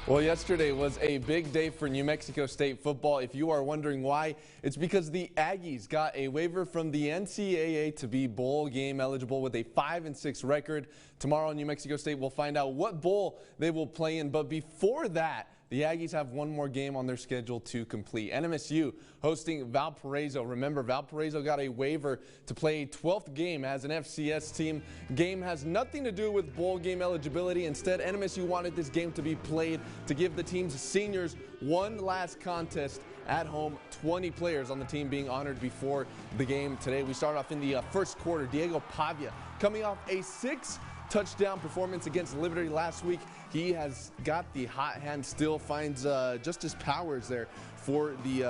Well, yesterday was a big day for New Mexico State football. If you are wondering why, it's because the Aggies got a waiver from the NCAA to be bowl game eligible with a 5-6 record. Tomorrow, New Mexico State will find out what bowl they will play in. But before that, the Aggies have one more game on their schedule to complete. NMSU hosting Valparaiso. Remember, Valparaiso got a waiver to play a 12th game as an FCS team. Game has nothing to do with bowl game eligibility. Instead, NMSU wanted this game to be played to give the team's seniors one last contest at home. 20 players on the team being honored before the game today. We start off in the first quarter. Diego Pavia coming off a 6-touchdown performance against Liberty last week. He has got the hot hand still, finds Justice Powers there for the,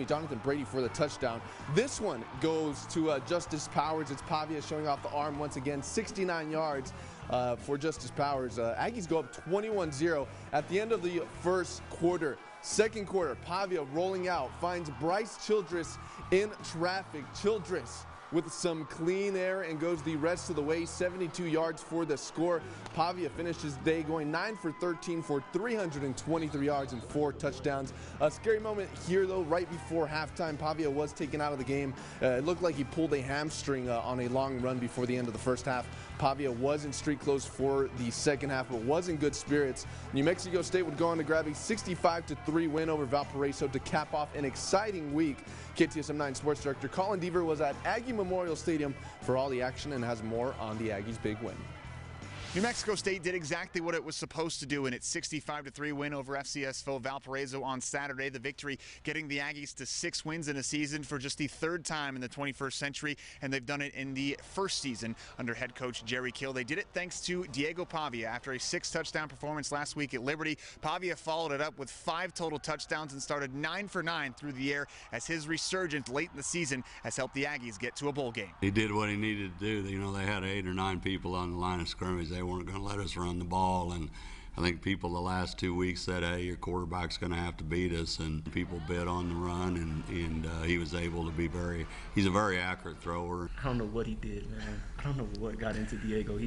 Jonathan Brady for the touchdown. This one goes to Justice Powers. It's Pavia showing off the arm once again, 69 yards for Justice Powers. Aggies go up 21-0 at the end of the first quarter. Second quarter, Pavia rolling out, finds Bryce Childress in traffic. Childress with some clean air and goes the rest of the way, 72 yards for the score. Pavia finished his day going 9 for 13 for 323 yards and 4 touchdowns. A scary moment here, though, right before halftime. Pavia was taken out of the game. It looked like he pulled a hamstring on a long run before the end of the first half. Pavia was in street clothes for the second half, but was in good spirits. New Mexico State would go on to grab a 65-3 win over Valparaiso to cap off an exciting week. KTSM 9 Sports Director Colin Deaver was at Aggie Memorial Stadium for all the action and has more on the Aggies' big win. New Mexico State did exactly what it was supposed to do in its 65-3 win over FCS foe Valparaiso on Saturday. The victory getting the Aggies to 6 wins in a season for just the 3rd time in the 21st century, and they've done it in the first season under head coach Jerry Kill. They did it thanks to Diego Pavia. After a 6-touchdown performance last week at Liberty, Pavia followed it up with 5 total touchdowns and started 9 for 9 through the air as his resurgence late in the season has helped the Aggies get to a bowl game. He did what he needed to do. You know, they had 8 or 9 people on the line of scrimmage. They weren't going to let us run the ball, and I think people the last 2 weeks said, hey, your quarterback's going to have to beat us, and people bet on the run, and he was able to be he's a very accurate thrower. I don't know what he did, man. I don't know what got into Diego.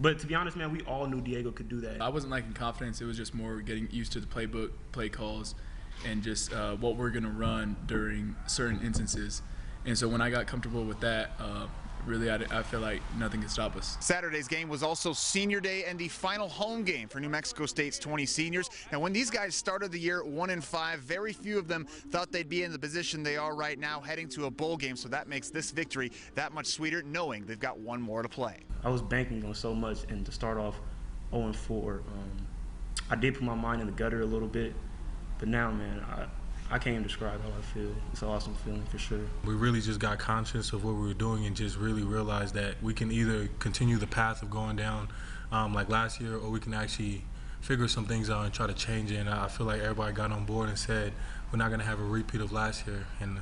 But to be honest, man, we all knew Diego could do that. I wasn't lacking confidence. It was just more getting used to the playbook, play calls, and just what we're going to run during certain instances. And so when I got comfortable with that, really, I feel like nothing can stop us. Saturday's game was also senior day and the final home game for New Mexico State's 20 seniors. Now, when these guys started the year 1-5, very few of them thought they'd be in the position they are right now, heading to a bowl game. So that makes this victory that much sweeter, knowing they've got one more to play. I was banking on so much, and to start off 0-4, I did put my mind in the gutter a little bit, but now, man, I can't even describe how I feel. It's an awesome feeling for sure. We really just got conscious of what we were doing and just really realized that we can either continue the path of going down like last year, or we can actually figure some things out and try to change it. And I feel like everybody got on board and said we're not going to have a repeat of last year. And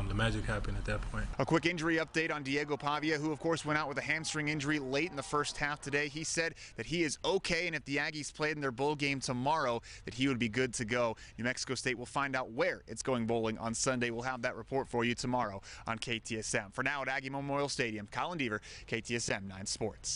the magic happened at that point. A quick injury update on Diego Pavia, who of course went out with a hamstring injury late in the first half today. He said that he is okay, and if the Aggies played in their bowl game tomorrow, that he would be good to go. New Mexico State will find out where it's going bowling on Sunday. We'll have that report for you tomorrow on KTSM. For now at Aggie Memorial Stadium, Colin Deaver, KTSM 9 Sports.